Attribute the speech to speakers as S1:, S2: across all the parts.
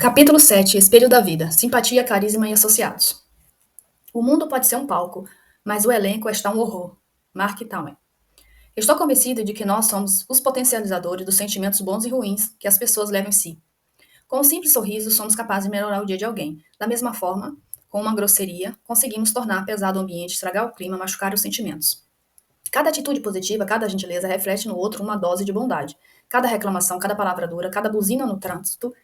S1: Capítulo 7. Espelho da vida. Simpatia, carisma e associados. O mundo pode ser um palco, mas o elenco está um horror. Mark Twain. Estou convencido de que nós somos os potencializadores dos sentimentos bons e ruins que as pessoas levam em si. Com um simples sorriso, somos capazes de melhorar o dia de alguém. Da mesma forma, com uma grosseria, conseguimos tornar pesado o ambiente, estragar o clima, machucar os sentimentos. Cada atitude positiva, cada gentileza reflete no outro uma dose de bondade. Cada reclamação, cada palavra dura, cada buzina no trânsito,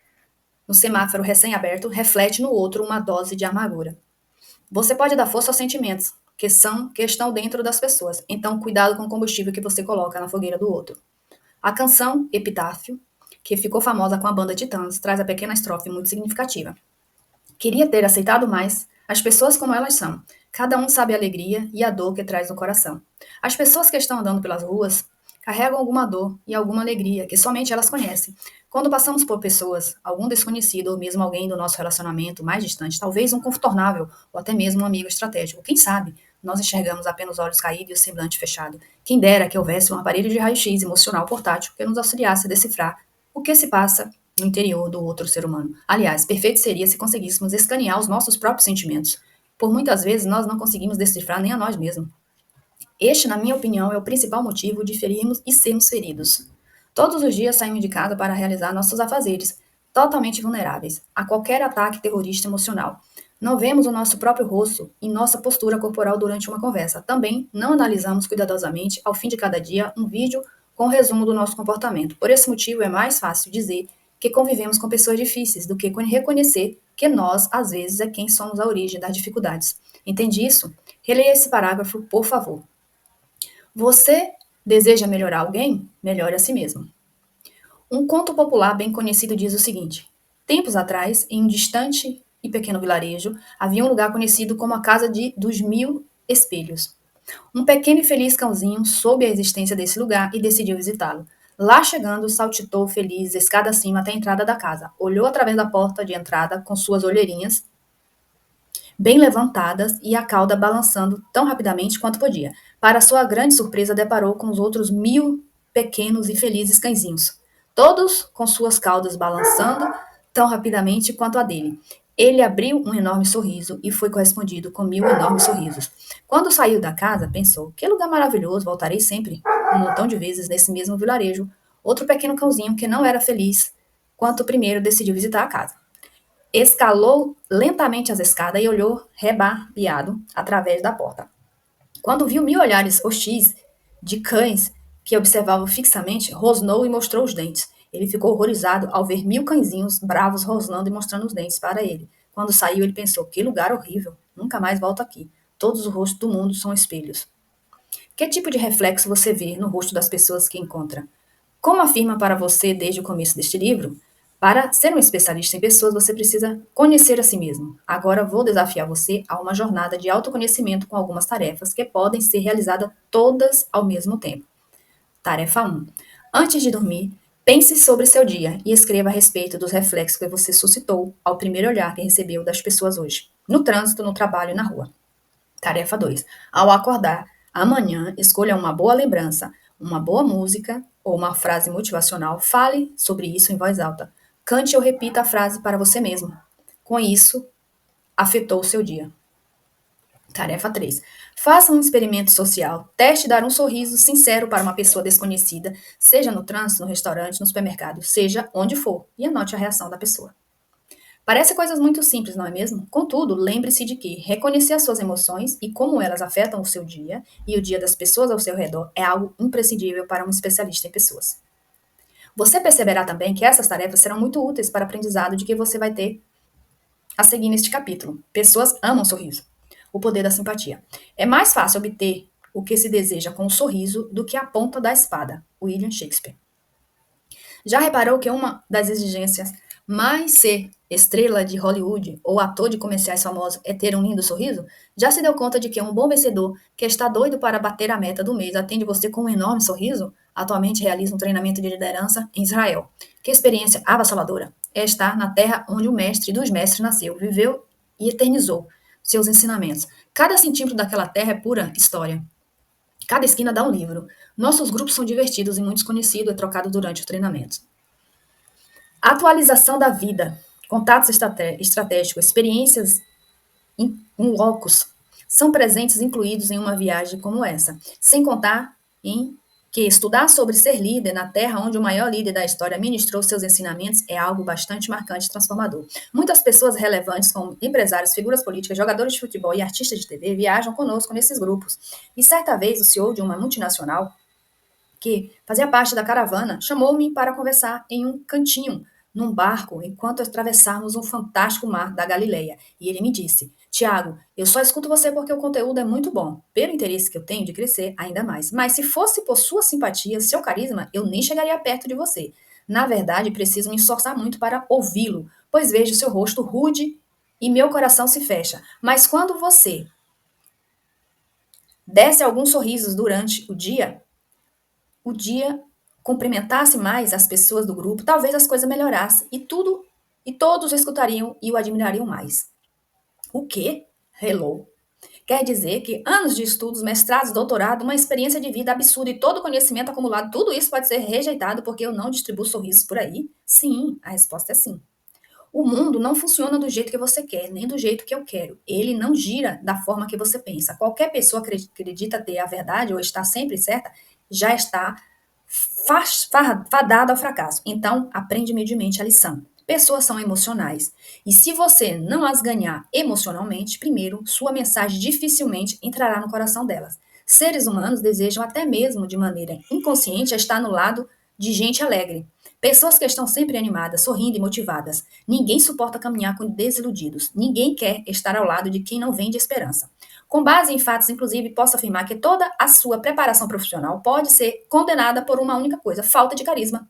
S1: no semáforo recém-aberto, reflete no outro uma dose de amargura. Você pode dar força aos sentimentos, que estão dentro das pessoas. Então, cuidado com o combustível que você coloca na fogueira do outro. A canção Epitáfio, que ficou famosa com a banda Titãs, traz a pequena estrofe muito significativa. Queria ter aceitado mais as pessoas como elas são. Cada um sabe a alegria e a dor que traz no coração. As pessoas que estão andando pelas ruas carregam alguma dor e alguma alegria que somente elas conhecem. Quando passamos por pessoas, algum desconhecido ou mesmo alguém do nosso relacionamento mais distante, talvez um contornável ou até mesmo um amigo estratégico, quem sabe, nós enxergamos apenas os olhos caídos e o semblante fechado. Quem dera que houvesse um aparelho de raio-x emocional portátil que nos auxiliasse a decifrar o que se passa no interior do outro ser humano. Aliás, perfeito seria se conseguíssemos escanear os nossos próprios sentimentos. Por muitas vezes nós não conseguimos decifrar nem a nós mesmos. Este, na minha opinião, é o principal motivo de ferirmos e sermos feridos. Todos os dias saímos de casa para realizar nossos afazeres, totalmente vulneráveis a qualquer ataque terrorista emocional. Não vemos o nosso próprio rosto e nossa postura corporal durante uma conversa. Também não analisamos cuidadosamente, ao fim de cada dia, um vídeo com o resumo do nosso comportamento. Por esse motivo, é mais fácil dizer que convivemos com pessoas difíceis do que reconhecer que nós, às vezes, é quem somos a origem das dificuldades. Entende isso? Releia esse parágrafo, por favor. Você deseja melhorar alguém? Melhore a si mesmo. Um conto popular bem conhecido diz o seguinte: tempos atrás, em um distante e pequeno vilarejo, havia um lugar conhecido como a Casa dos Mil Espelhos. Um pequeno e feliz cãozinho soube a existência desse lugar e decidiu visitá-lo. Lá chegando, saltitou feliz, escada acima até a entrada da casa. Olhou através da porta de entrada com suas olheirinhas bem levantadas e a cauda balançando tão rapidamente quanto podia. Para sua grande surpresa, deparou com os outros 1000 pequenos e felizes cãezinhos, todos com suas caudas balançando tão rapidamente quanto a dele. Ele abriu um enorme sorriso e foi correspondido com 1000 enormes sorrisos. Quando saiu da casa, pensou: que lugar maravilhoso, voltarei sempre, um montão de vezes nesse mesmo vilarejo. Outro pequeno cãozinho que não era feliz quanto o primeiro decidiu visitar a casa. Escalou lentamente as escadas e olhou rebarbeado através da porta. Quando viu 1000 olhares hostis de cães que observavam fixamente, rosnou e mostrou os dentes. Ele ficou horrorizado ao ver 1000 cãezinhos bravos rosnando e mostrando os dentes para ele. Quando saiu, ele pensou: que lugar horrível, nunca mais volto aqui. Todos os rostos do mundo são espelhos. Que tipo de reflexo você vê no rosto das pessoas que encontra? Como afirma para você desde o começo deste livro, para ser um especialista em pessoas, você precisa conhecer a si mesmo. Agora vou desafiar você a uma jornada de autoconhecimento com algumas tarefas que podem ser realizadas todas ao mesmo tempo. Tarefa 1. Antes de dormir, pense sobre seu dia e escreva a respeito dos reflexos que você suscitou ao primeiro olhar que recebeu das pessoas hoje, no trânsito, no trabalho e na rua. Tarefa 2. Ao acordar, amanhã escolha uma boa lembrança, uma boa música ou uma frase motivacional. Fale sobre isso em voz alta. Cante ou repita a frase para você mesmo. Com isso, afetou o seu dia. Tarefa 3. Faça um experimento social. Teste dar um sorriso sincero para uma pessoa desconhecida, seja no trânsito, no restaurante, no supermercado, seja onde for, e anote a reação da pessoa. Parece coisas muito simples, não é mesmo? Contudo, lembre-se de que reconhecer as suas emoções e como elas afetam o seu dia e o dia das pessoas ao seu redor é algo imprescindível para um especialista em pessoas. Você perceberá também que essas tarefas serão muito úteis para o aprendizado de que você vai ter a seguir neste capítulo. Pessoas amam sorriso. O poder da simpatia. É mais fácil obter o que se deseja com um sorriso do que a ponta da espada. William Shakespeare. Já reparou que uma das exigências mais ser estrela de Hollywood ou ator de comerciais famosos é ter um lindo sorriso? Já se deu conta de que um bom vencedor que está doido para bater a meta do mês atende você com um enorme sorriso? Atualmente realiza um treinamento de liderança em Israel. Que experiência avassaladora! É estar na terra onde o mestre dos mestres nasceu, viveu e eternizou seus ensinamentos. Cada centímetro daquela terra é pura história. Cada esquina dá um livro. Nossos grupos são divertidos e muito conhecidos é trocado durante o treinamento. Atualização da vida. contatos estratégicos, experiências em locos são presentes incluídos em uma viagem como essa, sem contar em que estudar sobre ser líder na terra onde o maior líder da história ministrou seus ensinamentos é algo bastante marcante e transformador. Muitas pessoas relevantes, como empresários, figuras políticas, jogadores de futebol e artistas de TV, viajam conosco nesses grupos. E certa vez, o CEO de uma multinacional, que fazia parte da caravana, chamou-me para conversar em um cantinho, num barco, enquanto atravessávamos um fantástico mar da Galileia. E ele me disse: Tiago, eu só escuto você porque o conteúdo é muito bom, pelo interesse que eu tenho de crescer ainda mais. Mas se fosse por sua simpatia, seu carisma, eu nem chegaria perto de você. Na verdade, preciso me esforçar muito para ouvi-lo, pois vejo seu rosto rude e meu coração se fecha. Mas quando você desse alguns sorrisos durante o dia cumprimentasse mais as pessoas do grupo, talvez as coisas melhorassem e todos o escutariam e o admirariam mais. O quê? Hello. Quer dizer que anos de estudos, mestrados, doutorado, uma experiência de vida absurda e todo o conhecimento acumulado, tudo isso pode ser rejeitado porque eu não distribuo sorrisos por aí? Sim, a resposta é sim. O mundo não funciona do jeito que você quer, nem do jeito que eu quero. Ele não gira da forma que você pensa. Qualquer pessoa que acredita ter a verdade ou está sempre certa, já está fadada ao fracasso. Então, aprende humildemente a lição. Pessoas são emocionais. E se você não as ganhar emocionalmente, primeiro, sua mensagem dificilmente entrará no coração delas. Seres humanos desejam até mesmo de maneira inconsciente estar no lado de gente alegre. Pessoas que estão sempre animadas, sorrindo e motivadas. Ninguém suporta caminhar com desiludidos. Ninguém quer estar ao lado de quem não vende esperança. Com base em fatos, inclusive, posso afirmar que toda a sua preparação profissional pode ser condenada por uma única coisa: falta de carisma.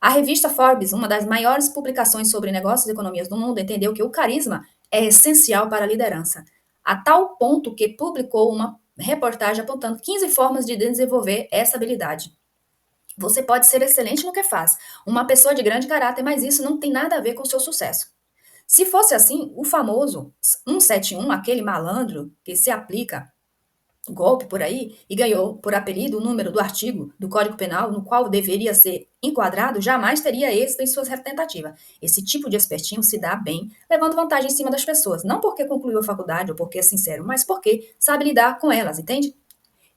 S1: A revista Forbes, uma das maiores publicações sobre negócios e economias do mundo, entendeu que o carisma é essencial para a liderança, a tal ponto que publicou uma reportagem apontando 15 formas de desenvolver essa habilidade. Você pode ser excelente no que faz, uma pessoa de grande caráter, mas isso não tem nada a ver com o seu sucesso. Se fosse assim, o famoso 171, aquele malandro que se aplica golpe por aí e ganhou por apelido o número do artigo do Código Penal no qual deveria ser enquadrado, jamais teria êxito em sua tentativa. Esse tipo de espertinho se dá bem, levando vantagem em cima das pessoas, não porque concluiu a faculdade ou porque é sincero, mas porque sabe lidar com elas, entende?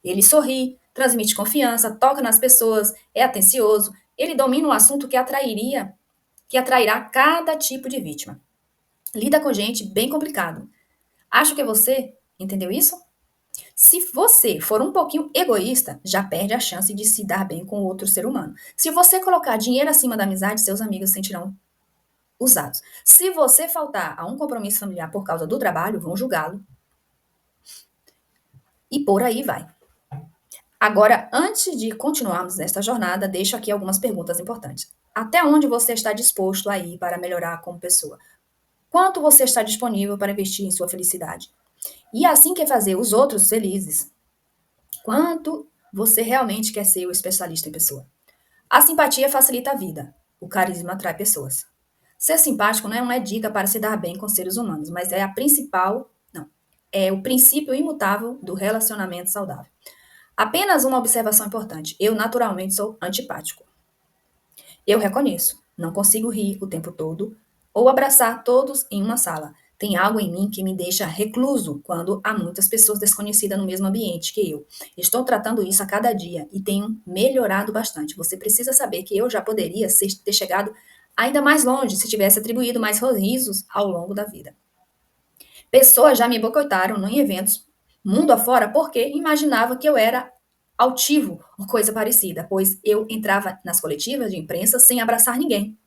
S1: Ele sorri, transmite confiança, toca nas pessoas, é atencioso, ele domina um assunto que atrairá cada tipo de vítima. Lida com gente bem complicado. Acho que você entendeu isso? Se você for um pouquinho egoísta, já perde a chance de se dar bem com outro ser humano. Se você colocar dinheiro acima da amizade, seus amigos se sentirão usados. Se você faltar a um compromisso familiar por causa do trabalho, vão julgá-lo. E por aí vai. Agora, antes de continuarmos nesta jornada, deixo aqui algumas perguntas importantes. Até onde você está disposto a ir para melhorar como pessoa? Quanto você está disponível para investir em sua felicidade? E assim quer fazer os outros felizes. Quanto você realmente quer ser o especialista em pessoa? A simpatia facilita a vida. O carisma atrai pessoas. Ser simpático não é dica para se dar bem com seres humanos, mas é o princípio imutável do relacionamento saudável. Apenas uma observação importante. Eu naturalmente sou antipático. Eu reconheço. Não consigo rir o tempo todo ou abraçar todos em uma sala. Tem algo em mim que me deixa recluso quando há muitas pessoas desconhecidas no mesmo ambiente que eu. Estou tratando isso a cada dia e tenho melhorado bastante. Você precisa saber que eu já poderia ter chegado ainda mais longe se tivesse atribuído mais sorrisos ao longo da vida. Pessoas já me boicotaram em eventos mundo afora porque imaginava que eu era altivo ou coisa parecida, pois eu entrava nas coletivas de imprensa sem abraçar ninguém.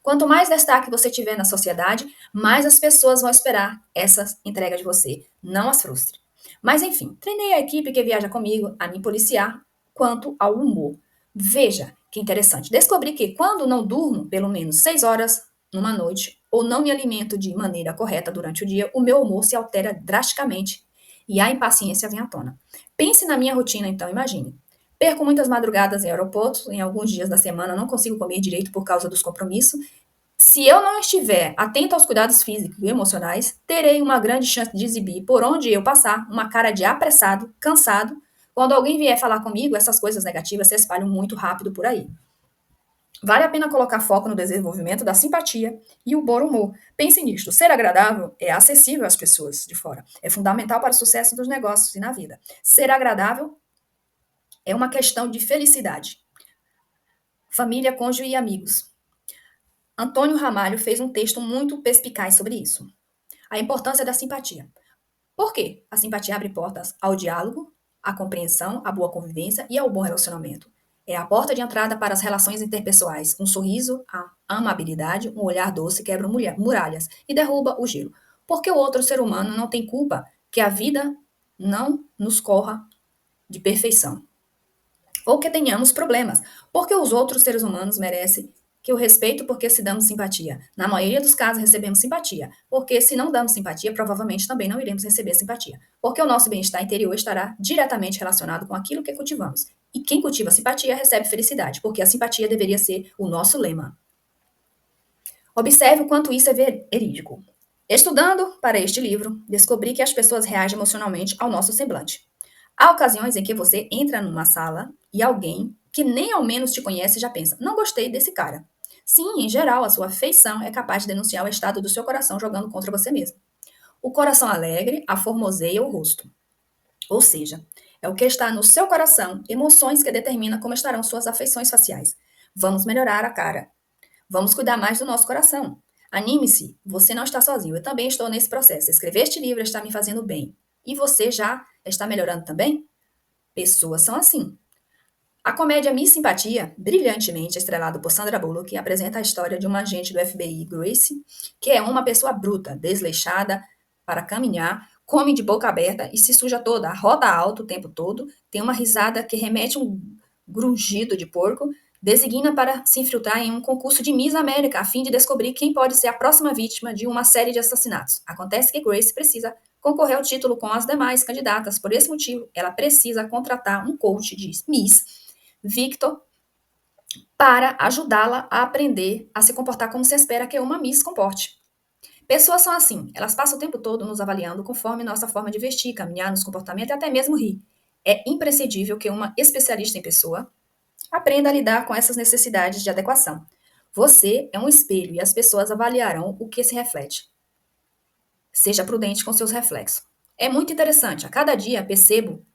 S1: Quanto mais destaque você tiver na sociedade, mais as pessoas vão esperar essa entrega de você. Não as frustre. Mas enfim, treinei a equipe que viaja comigo a me policiar quanto ao humor. Veja que interessante. Descobri que quando não durmo pelo menos 6 horas numa noite ou não me alimento de maneira correta durante o dia, o meu humor se altera drasticamente e a impaciência vem à tona. Pense na minha rotina, então, imagine. Perco muitas madrugadas em aeroportos, em alguns dias da semana não consigo comer direito por causa dos compromissos. Se eu não estiver atento aos cuidados físicos e emocionais, terei uma grande chance de exibir, por onde eu passar, uma cara de apressado, cansado. Quando alguém vier falar comigo, essas coisas negativas se espalham muito rápido por aí. Vale a pena colocar foco no desenvolvimento da simpatia e o bom humor. Pense nisto. Ser agradável é acessível às pessoas de fora. É fundamental para o sucesso dos negócios e na vida. Ser agradável é uma questão de felicidade. Família, cônjuge e amigos. Antônio Ramalho fez um texto muito perspicaz sobre isso. A importância da simpatia. Por quê? A simpatia abre portas ao diálogo, à compreensão, à boa convivência e ao bom relacionamento. É a porta de entrada para as relações interpessoais. Um sorriso, a amabilidade, um olhar doce quebra muralhas e derruba o gelo. Porque o outro ser humano não tem culpa que a vida não nos corra de perfeição. Ou que tenhamos problemas, porque os outros seres humanos merecem que o respeito porque se damos simpatia. Na maioria dos casos recebemos simpatia, porque se não damos simpatia, provavelmente também não iremos receber simpatia, porque o nosso bem-estar interior estará diretamente relacionado com aquilo que cultivamos. E quem cultiva simpatia recebe felicidade, porque a simpatia deveria ser o nosso lema. Observe o quanto isso é verídico. Estudando para este livro, descobri que as pessoas reagem emocionalmente ao nosso semblante. Há ocasiões em que você entra numa sala e alguém que nem ao menos te conhece já pensa: não gostei desse cara. Sim, em geral, a sua feição é capaz de denunciar o estado do seu coração jogando contra você mesmo. O coração alegre aformoseia o rosto. Ou seja, é o que está no seu coração, emoções que determinam como estarão suas afeições faciais. Vamos melhorar a cara. Vamos cuidar mais do nosso coração. Anime-se, você não está sozinho. Eu também estou nesse processo. Escrever este livro está me fazendo bem. E você já está melhorando também? Pessoas são assim. A comédia Miss Simpatia, brilhantemente estrelado por Sandra Bullock, apresenta a história de uma agente do FBI, Grace, que é uma pessoa bruta, desleixada para caminhar, come de boca aberta e se suja toda, rota alto o tempo todo, tem uma risada que remete a um grungido de porco, designa para se infiltrar em um concurso de Miss América a fim de descobrir quem pode ser a próxima vítima de uma série de assassinatos. Acontece que Grace precisa concorrer ao título com as demais candidatas. Por esse motivo, ela precisa contratar um coach de Miss Victor para ajudá-la a aprender a se comportar como se espera que uma Miss se comporte. Pessoas são assim, elas passam o tempo todo nos avaliando conforme nossa forma de vestir, caminhar, nos comportamentos e até mesmo rir. É imprescindível que uma especialista em pessoa aprenda a lidar com essas necessidades de adequação. Você é um espelho e as pessoas avaliarão o que se reflete. Seja prudente com seus reflexos. É muito interessante, a cada dia percebo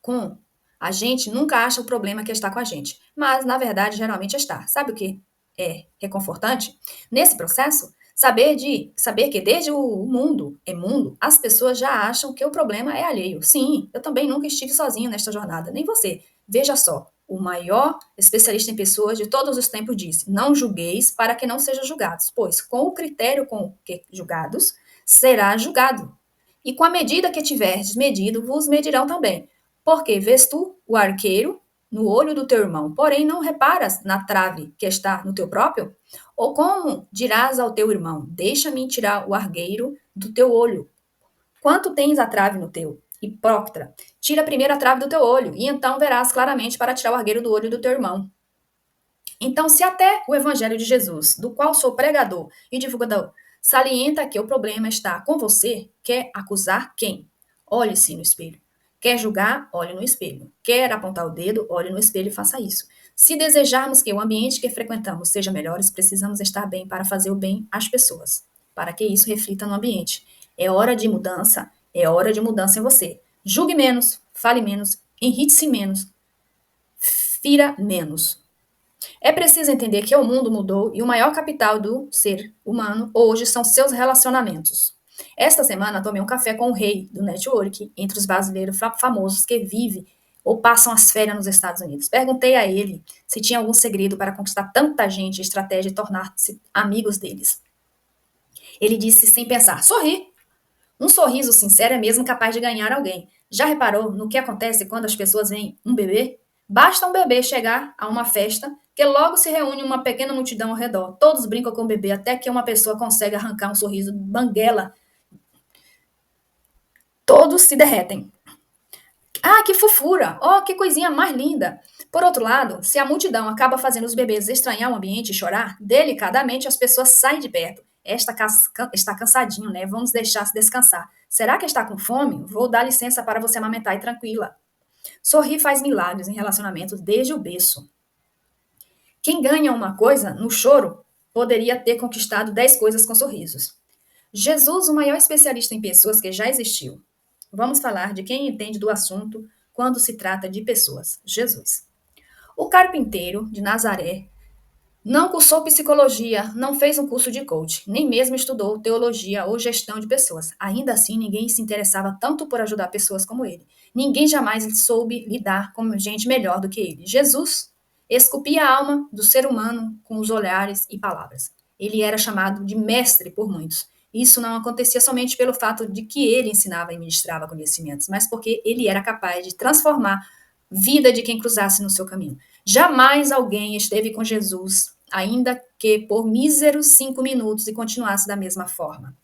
S1: com a gente nunca acha o problema que está com a gente, mas na verdade geralmente está. Sabe o que é reconfortante? Nesse processo, saber que desde o mundo é mundo, as pessoas já acham que o problema é alheio. Sim, eu também nunca estive sozinho nesta jornada, nem você. Veja só, o maior especialista em pessoas de todos os tempos disse: não julgueis para que não sejam julgados, pois com o critério com que julgados, será julgado. E com a medida que tiverdes medido, vos medirão também. Porque vês tu o arqueiro no olho do teu irmão, porém não reparas na trave que está no teu próprio? Ou como dirás ao teu irmão: deixa-me tirar o argueiro do teu olho? Quanto tens a trave no teu? Hipócrita, tira primeiro a trave do teu olho, e então verás claramente para tirar o argueiro do olho do teu irmão. Então, se até o Evangelho de Jesus, do qual sou pregador e divulgador, salienta que o problema está com você, quer acusar quem? Olhe-se no espelho. Quer julgar? Olhe no espelho. Quer apontar o dedo? Olhe no espelho e faça isso. Se desejarmos que o ambiente que frequentamos seja melhor, precisamos estar bem para fazer o bem às pessoas, para que isso reflita no ambiente. É hora de mudança, é hora de mudança em você. Julgue menos, fale menos, irrite-se menos, fira menos. É preciso entender que o mundo mudou e o maior capital do ser humano hoje são seus relacionamentos. Esta semana tomei um café com o rei do network entre os brasileiros famosos que vivem ou passam as férias nos Estados Unidos. Perguntei a ele se tinha algum segredo para conquistar tanta gente, estratégia e tornar-se amigos deles. Ele disse sem pensar: sorri. Um sorriso sincero é mesmo capaz de ganhar alguém. Já reparou no que acontece quando as pessoas veem um bebê? Basta um bebê chegar a uma festa que logo se reúne uma pequena multidão ao redor. Todos brincam com o bebê até que uma pessoa consegue arrancar um sorriso banguela. Todos se derretem. Ah, que fofura! Oh, que coisinha mais linda! Por outro lado, se a multidão acaba fazendo os bebês estranhar o ambiente e chorar, delicadamente as pessoas saem de perto. Esta está cansadinho, né? Vamos deixar se descansar. Será que está com fome? Vou dar licença para você amamentar e tranquila. Sorrir faz milagres em relacionamentos desde o berço. Quem ganha uma coisa no choro poderia ter conquistado 10 coisas com sorrisos. Jesus, o maior especialista em pessoas que já existiu. Vamos falar de quem entende do assunto quando se trata de pessoas. Jesus. O carpinteiro de Nazaré não cursou psicologia, não fez um curso de coach, nem mesmo estudou teologia ou gestão de pessoas. Ainda assim, ninguém se interessava tanto por ajudar pessoas como ele. Ninguém jamais soube lidar com gente melhor do que ele. Jesus esculpia a alma do ser humano com os olhares e palavras. Ele era chamado de mestre por muitos. Isso não acontecia somente pelo fato de que ele ensinava e ministrava conhecimentos, mas porque ele era capaz de transformar a vida de quem cruzasse no seu caminho. Jamais alguém esteve com Jesus, ainda que por míseros 5 minutos, e continuasse da mesma forma.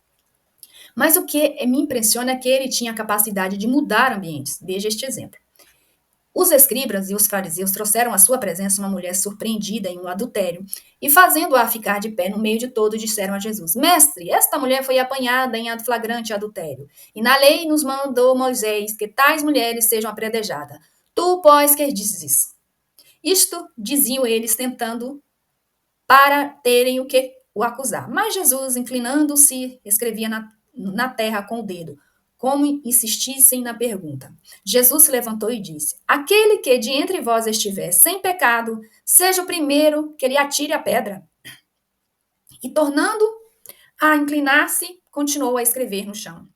S1: Mas o que me impressiona é que ele tinha a capacidade de mudar ambientes. Veja este exemplo. Os escribas e os fariseus trouxeram à sua presença uma mulher surpreendida em um adultério, e fazendo-a ficar de pé no meio de todos, disseram a Jesus: Mestre, esta mulher foi apanhada em flagrante adultério, e na lei nos mandou Moisés que tais mulheres sejam apedrejadas. Tu, pois, que dizes? Isto diziam eles, tentando para terem o que o acusar. Mas Jesus, inclinando-se, escrevia na terra com o dedo, como insistissem na pergunta. Jesus se levantou e disse: Aquele que de entre vós estiver sem pecado, seja o primeiro que lhe atire a pedra. E tornando a inclinar-se, continuou a escrever no chão.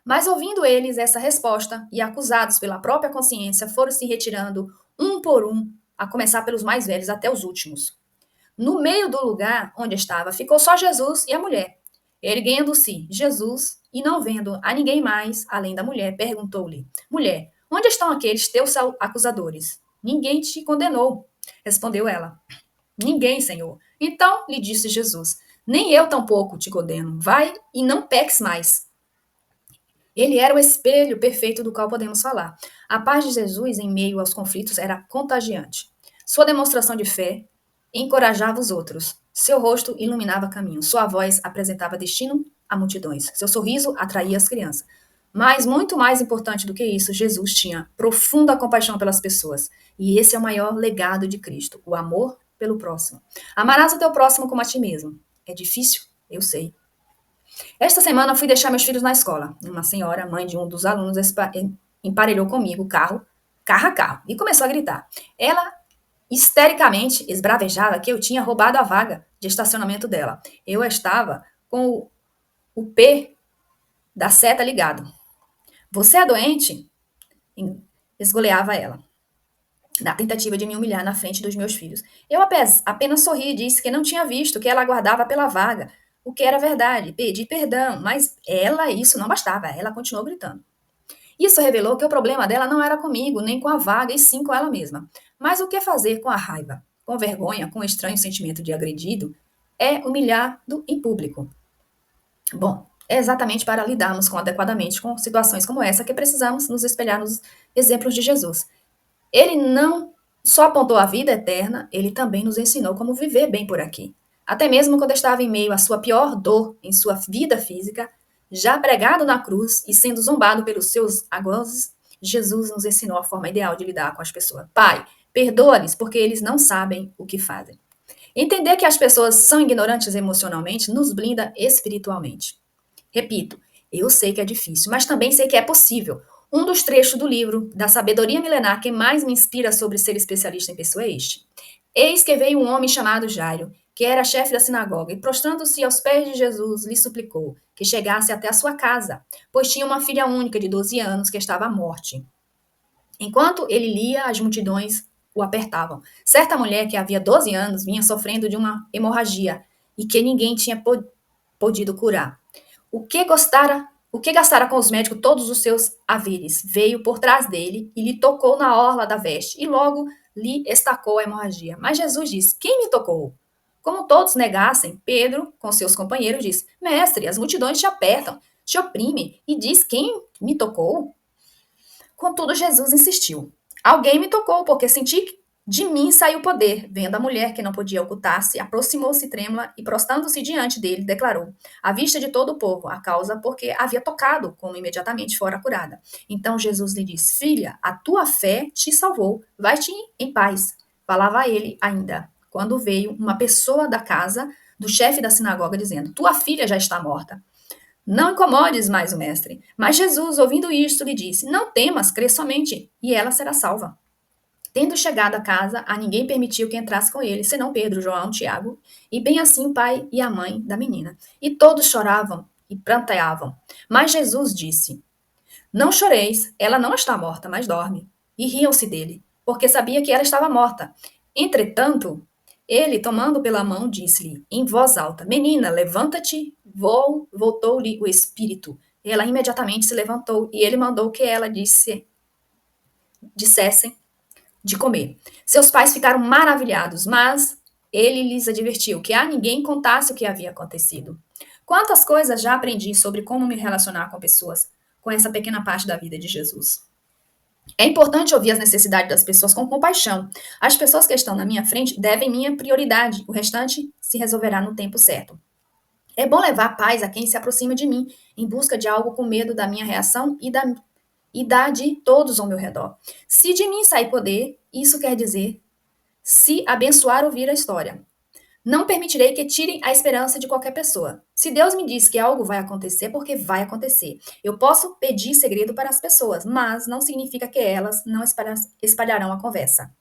S1: Mas ouvindo eles essa resposta, e acusados pela própria consciência, foram se retirando um por um, a começar pelos mais velhos até os últimos. No meio do lugar onde estava, ficou só Jesus e a mulher. Erguendo-se Jesus, e não vendo a ninguém mais, além da mulher, perguntou-lhe: Mulher, onde estão aqueles teus acusadores? Ninguém te condenou. Respondeu ela: Ninguém, Senhor. Então lhe disse Jesus: Nem eu tampouco te condeno. Vai e não peques mais. Ele era o espelho perfeito do qual podemos falar. A paz de Jesus em meio aos conflitos era contagiante. Sua demonstração de fé encorajava os outros. Seu rosto iluminava caminhos. Sua voz apresentava destino a multidões. Seu sorriso atraía as crianças. Mas, muito mais importante do que isso, Jesus tinha profunda compaixão pelas pessoas. E esse é o maior legado de Cristo, o amor pelo próximo. Amarás o teu próximo como a ti mesmo. É difícil? Eu sei. Esta semana fui deixar meus filhos na escola. Uma senhora, mãe de um dos alunos, emparelhou comigo, carro a carro, e começou a gritar. Ela, histericamente, esbravejava que eu tinha roubado a vaga de estacionamento dela. Eu estava com o P da seta ligado. Você é doente? Esgoleava ela, na tentativa de me humilhar na frente dos meus filhos. Eu apenas sorri e disse que não tinha visto que ela aguardava pela vaga, o que era verdade. Pedi perdão, mas isso não bastava. Ela continuou gritando. Isso revelou que o problema dela não era comigo, nem com a vaga, e sim com ela mesma. Mas o que fazer com a raiva? Com vergonha, com o estranho sentimento de agredido? É humilhado em público. Bom, é exatamente para lidarmos adequadamente com situações como essa que precisamos nos espelhar nos exemplos de Jesus. Ele não só apontou a vida eterna, ele também nos ensinou como viver bem por aqui. Até mesmo quando estava em meio à sua pior dor em sua vida física, já pregado na cruz e sendo zombado pelos seus algozes, Jesus nos ensinou a forma ideal de lidar com as pessoas. Pai, perdoa-lhes porque eles não sabem o que fazem. Entender que as pessoas são ignorantes emocionalmente nos blinda espiritualmente. Repito, eu sei que é difícil, mas também sei que é possível. Um dos trechos do livro da Sabedoria Milenar que mais me inspira sobre ser especialista em pessoa é este. Eis que veio um homem chamado Jairo, que era chefe da sinagoga, e prostrando-se aos pés de Jesus, lhe suplicou que chegasse até a sua casa, pois tinha uma filha única de 12 anos que estava à morte. Enquanto ele lia, as multidões o apertavam. Certa mulher que havia 12 anos vinha sofrendo de uma hemorragia e que ninguém tinha podido curar. O que gastara com os médicos todos os seus haveres, veio por trás dele e lhe tocou na orla da veste, e logo lhe estacou a hemorragia. Mas Jesus disse: Quem me tocou? Como todos negassem, Pedro, com seus companheiros, disse: Mestre, as multidões te apertam, te oprimem, e diz: Quem me tocou? Contudo, Jesus insistiu: Alguém me tocou, porque senti que de mim saiu poder. Vendo a mulher que não podia ocultar-se, aproximou-se trêmula e, prostrando-se diante dele, declarou, à vista de todo o povo, a causa porque havia tocado, como imediatamente fora curada. Então Jesus lhe disse: Filha, a tua fé te salvou, vai-te em paz. Falava a ele ainda, quando veio uma pessoa da casa do chefe da sinagoga dizendo: Tua filha já está morta. Não incomodes mais o mestre. Mas Jesus, ouvindo isto, lhe disse: Não temas, crê somente, e ela será salva. Tendo chegado a casa, a ninguém permitiu que entrasse com ele, senão Pedro, João, Tiago, e bem assim o pai e a mãe da menina. E todos choravam e pranteavam. Mas Jesus disse: Não choreis, ela não está morta, mas dorme. E riam-se dele, porque sabia que ela estava morta. Entretanto, ele, tomando pela mão, disse-lhe em voz alta: Menina, levanta-te. Voltou-lhe o espírito. Ela imediatamente se levantou e ele mandou que ela dissessem de comer. Seus pais ficaram maravilhados, mas ele lhes advertiu que a ninguém contasse o que havia acontecido. Quantas coisas já aprendi sobre como me relacionar com pessoas com essa pequena parte da vida de Jesus. É importante ouvir as necessidades das pessoas com compaixão. As pessoas que estão na minha frente devem minha prioridade. O restante se resolverá no tempo certo. É bom levar paz a quem se aproxima de mim, em busca de algo com medo da minha reação e da de todos ao meu redor. Se de mim sair poder, isso quer dizer se abençoar ouvir a história. Não permitirei que tirem a esperança de qualquer pessoa. Se Deus me diz que algo vai acontecer, porque vai acontecer. Eu posso pedir segredo para as pessoas, mas não significa que elas não espalharão a conversa.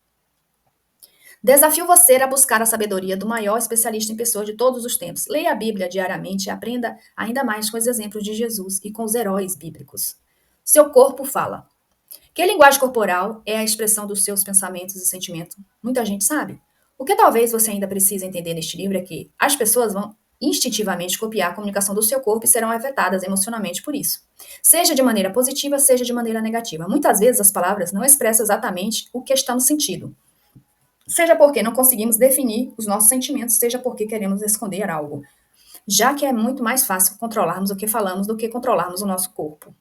S1: Desafio você a buscar a sabedoria do maior especialista em pessoas de todos os tempos. Leia a Bíblia diariamente e aprenda ainda mais com os exemplos de Jesus e com os heróis bíblicos. Seu corpo fala. Que linguagem corporal é a expressão dos seus pensamentos e sentimentos? Muita gente sabe. O que talvez você ainda precise entender neste livro é que as pessoas vão instintivamente copiar a comunicação do seu corpo e serão afetadas emocionalmente por isso. Seja de maneira positiva, seja de maneira negativa. Muitas vezes as palavras não expressam exatamente o que estamos sentindo. Seja porque não conseguimos definir os nossos sentimentos, seja porque queremos esconder algo. Já que é muito mais fácil controlarmos o que falamos do que controlarmos o nosso corpo.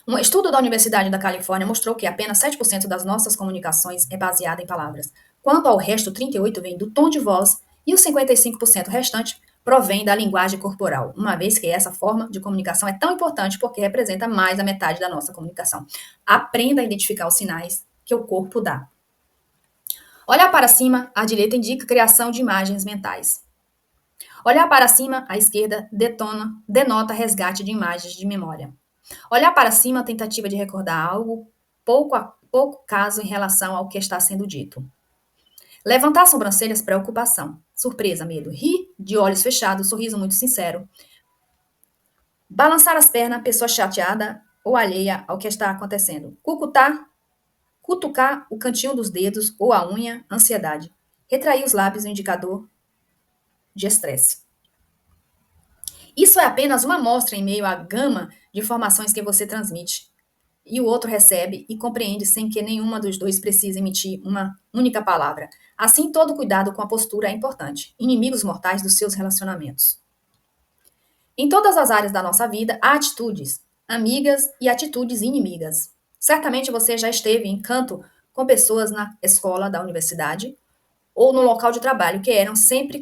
S1: Um estudo da Universidade da Califórnia mostrou que apenas 7% das nossas comunicações é baseada em palavras. Quanto ao resto, 38% vem do tom de voz e os 55% restante provém da linguagem corporal, uma vez que essa forma de comunicação é tão importante porque representa mais da metade da nossa comunicação. Aprenda a identificar os sinais que o corpo dá. Olhar para cima, à direita indica criação de imagens mentais. Olhar para cima, à esquerda, denota resgate de imagens de memória. Olhar para cima, tentativa de recordar algo, pouco caso em relação ao que está sendo dito. Levantar as sobrancelhas, preocupação. Surpresa, medo. Rir, de olhos fechados, sorriso muito sincero. Balançar as pernas, pessoa chateada ou alheia ao que está acontecendo. Cutucar o cantinho dos dedos ou a unha, ansiedade. Retrair os lábios, um indicador de estresse. Isso é apenas uma amostra em meio à gama de informações que você transmite e o outro recebe e compreende sem que nenhuma dos dois precise emitir uma única palavra. Assim, todo cuidado com a postura é importante. Inimigos mortais dos seus relacionamentos. Em todas as áreas da nossa vida, há atitudes amigas e atitudes inimigas. Certamente você já esteve em canto com pessoas na escola, da universidade ou no local de trabalho que eram sempre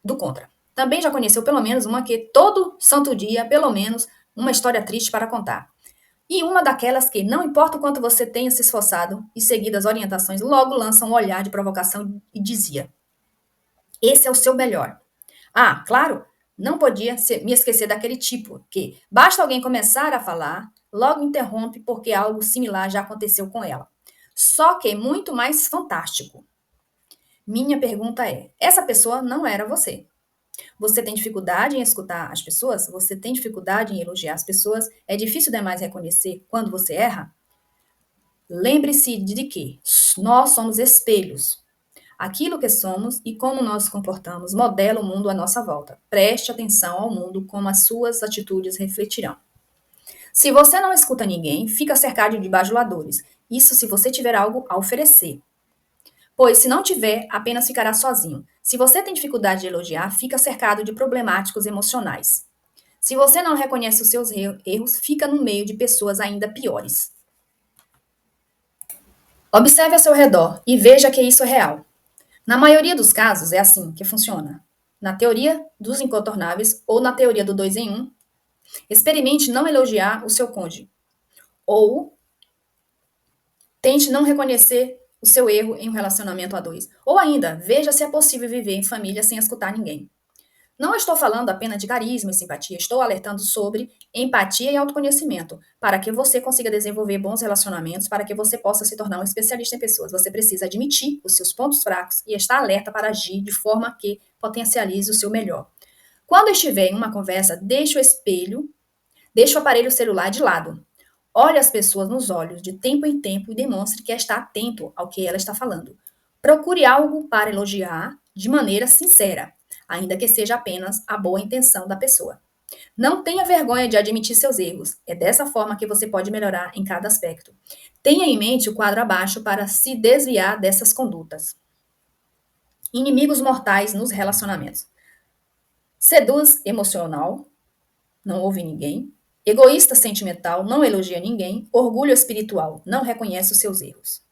S1: do contra. Também já conheceu pelo menos uma que todo santo dia, pelo menos, uma história triste para contar. E uma daquelas que, não importa o quanto você tenha se esforçado e seguido as orientações, logo lança um olhar de provocação e dizia: Esse é o seu melhor. Ah, claro, não podia me esquecer daquele tipo que, basta alguém começar a falar, logo interrompe porque algo similar já aconteceu com ela. Só que muito mais fantástico. Minha pergunta é: essa pessoa não era você. Você tem dificuldade em escutar as pessoas? Você tem dificuldade em elogiar as pessoas? É difícil demais reconhecer quando você erra? Lembre-se de que nós somos espelhos. Aquilo que somos e como nós nos comportamos modela o mundo à nossa volta. Preste atenção ao mundo como as suas atitudes refletirão. Se você não escuta ninguém, fica cercado de bajuladores. Isso se você tiver algo a oferecer. Pois, se não tiver, apenas ficará sozinho. Se você tem dificuldade de elogiar, fica cercado de problemáticos emocionais. Se você não reconhece os seus erros, fica no meio de pessoas ainda piores. Observe ao seu redor e veja que isso é real. Na maioria dos casos, é assim que funciona. Na teoria dos incontornáveis ou na teoria do 2 em 1, experimente não elogiar o seu cônjuge. Ou tente não reconhecer o seu erro em um relacionamento a dois. Ou ainda, veja se é possível viver em família sem escutar ninguém. Não estou falando apenas de carisma e simpatia, estou alertando sobre empatia e autoconhecimento, para que você consiga desenvolver bons relacionamentos, para que você possa se tornar um especialista em pessoas. Você precisa admitir os seus pontos fracos e estar alerta para agir de forma que potencialize o seu melhor. Quando estiver em uma conversa, deixe o aparelho celular de lado. Olhe as pessoas nos olhos de tempo em tempo e demonstre que está atento ao que ela está falando. Procure algo para elogiar de maneira sincera, ainda que seja apenas a boa intenção da pessoa. Não tenha vergonha de admitir seus erros. É dessa forma que você pode melhorar em cada aspecto. Tenha em mente o quadro abaixo para se desviar dessas condutas. Inimigos mortais nos relacionamentos. Seduz emocional, não ouve ninguém. Egoísta sentimental, não elogia ninguém. Orgulho espiritual, não reconhece os seus erros.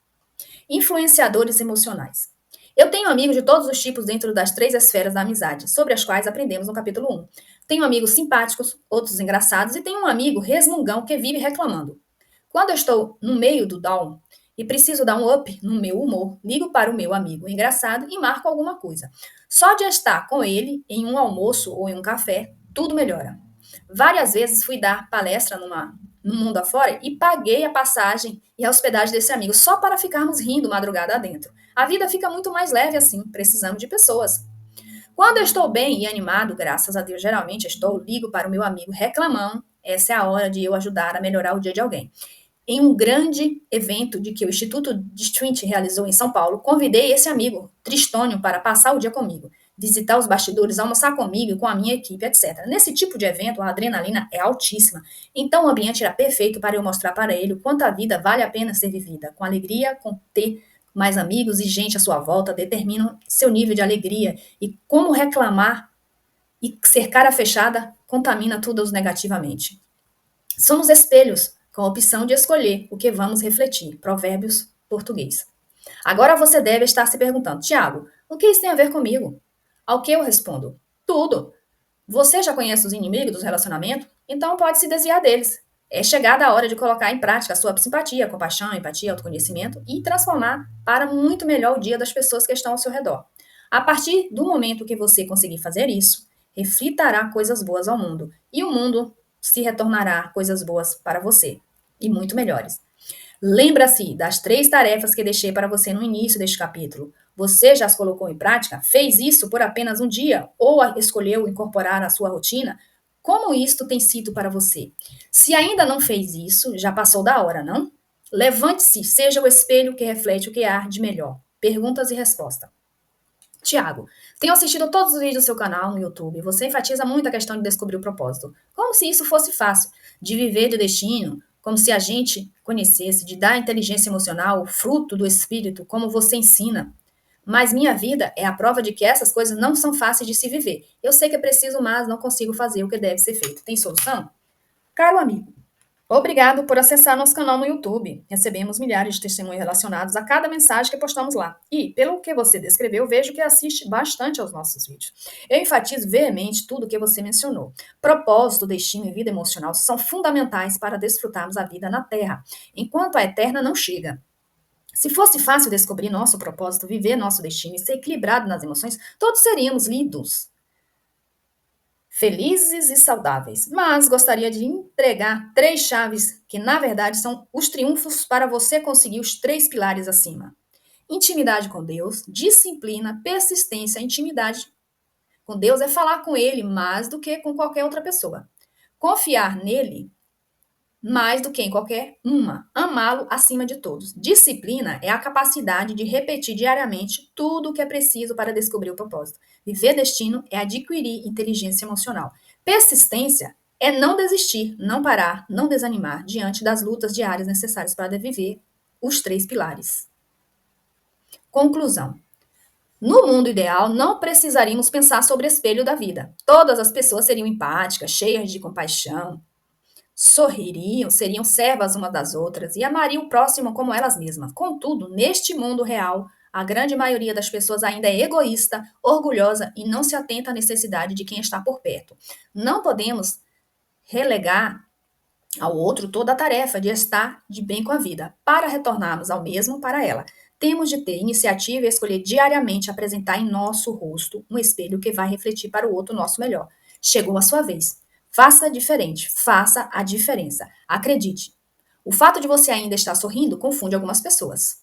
S1: Influenciadores emocionais. Eu tenho amigos de todos os tipos dentro das 3 esferas da amizade, sobre as quais aprendemos no capítulo 1. Tenho amigos simpáticos, outros engraçados e tenho um amigo resmungão que vive reclamando. Quando eu estou no meio do down e preciso dar um up no meu humor, ligo para o meu amigo engraçado e marco alguma coisa. Só de estar com ele em um almoço ou em um café, tudo melhora. Várias vezes fui dar palestra no mundo afora e paguei a passagem e a hospedagem desse amigo só para ficarmos rindo madrugada adentro. A vida fica muito mais leve assim, precisamos de pessoas. Quando eu estou bem e animado, graças a Deus, geralmente estou, ligo para o meu amigo reclamando. Essa é a hora de eu ajudar a melhorar o dia de alguém. Em um grande evento de que o Instituto de Strint realizou em São Paulo, convidei esse amigo, Tristônio, para passar o dia comigo, visitar os bastidores, almoçar comigo e com a minha equipe, etc. Nesse tipo de evento, a adrenalina é altíssima, então o ambiente era perfeito para eu mostrar para ele o quanto a vida vale a pena ser vivida, com alegria, com ter mais amigos e gente à sua volta, determinam seu nível de alegria e como reclamar e ser cara fechada contamina tudo negativamente. Somos espelhos, com a opção de escolher o que vamos refletir. Provérbios português. Agora você deve estar se perguntando, Tiago, o que isso tem a ver comigo? Ao que eu respondo? Tudo. Você já conhece os inimigos dos relacionamentos? Então pode se desviar deles. É chegada a hora de colocar em prática a sua simpatia, compaixão, empatia, autoconhecimento e transformar para muito melhor o dia das pessoas que estão ao seu redor. A partir do momento que você conseguir fazer isso, reflitará coisas boas ao mundo e o mundo se retornará coisas boas para você e muito melhores. Lembra-se das 3 tarefas que deixei para você no início deste capítulo. Você já as colocou em prática? Fez isso por apenas um dia? Ou escolheu incorporar à sua rotina? Como isto tem sido para você? Se ainda não fez isso, já passou da hora, não? Levante-se, seja o espelho que reflete o que há de melhor. Perguntas e respostas. Tiago, tenho assistido todos os vídeos do seu canal no YouTube. Você enfatiza muito a questão de descobrir o propósito. Como se isso fosse fácil. De viver do destino, como se a gente conhecesse, de dar inteligência emocional, fruto do espírito, como você ensina. Mas minha vida é a prova de que essas coisas não são fáceis de se viver. Eu sei que é preciso, mas não consigo fazer o que deve ser feito. Tem solução? Caro amigo, obrigado por acessar nosso canal no YouTube. Recebemos milhares de testemunhos relacionados a cada mensagem que postamos lá. E, pelo que você descreveu, vejo que assiste bastante aos nossos vídeos. Eu enfatizo veemente tudo o que você mencionou. Propósito, destino e vida emocional são fundamentais para desfrutarmos a vida na Terra, enquanto a eterna não chega. Se fosse fácil descobrir nosso propósito, viver nosso destino e ser equilibrado nas emoções, todos seríamos lindos, felizes e saudáveis. Mas gostaria de entregar 3 chaves que, na verdade, são os triunfos para você conseguir os 3 pilares acima. Intimidade com Deus, disciplina, persistência. Intimidade com Deus é falar com Ele mais do que com qualquer outra pessoa. Confiar nele mais do que em qualquer uma. Amá-lo acima de todos. Disciplina é a capacidade de repetir diariamente tudo o que é preciso para descobrir o propósito. Viver destino é adquirir inteligência emocional. Persistência é não desistir, não parar, não desanimar diante das lutas diárias necessárias para viver os 3 pilares. Conclusão. No mundo ideal, não precisaríamos pensar sobre o espelho da vida. Todas as pessoas seriam empáticas, cheias de compaixão, sorririam, seriam servas umas das outras e amariam o próximo como elas mesmas. Contudo, neste mundo real, a grande maioria das pessoas ainda é egoísta, orgulhosa e não se atenta à necessidade de quem está por perto. Não podemos relegar ao outro toda a tarefa de estar de bem com a vida, para retornarmos ao mesmo para ela. temos de ter iniciativa e escolher diariamente apresentar em nosso rosto um espelho que vai refletir para o outro o nosso melhor. Chegou a sua vez. Faça diferente, faça a diferença. Acredite. O fato de você ainda estar sorrindo confunde algumas pessoas.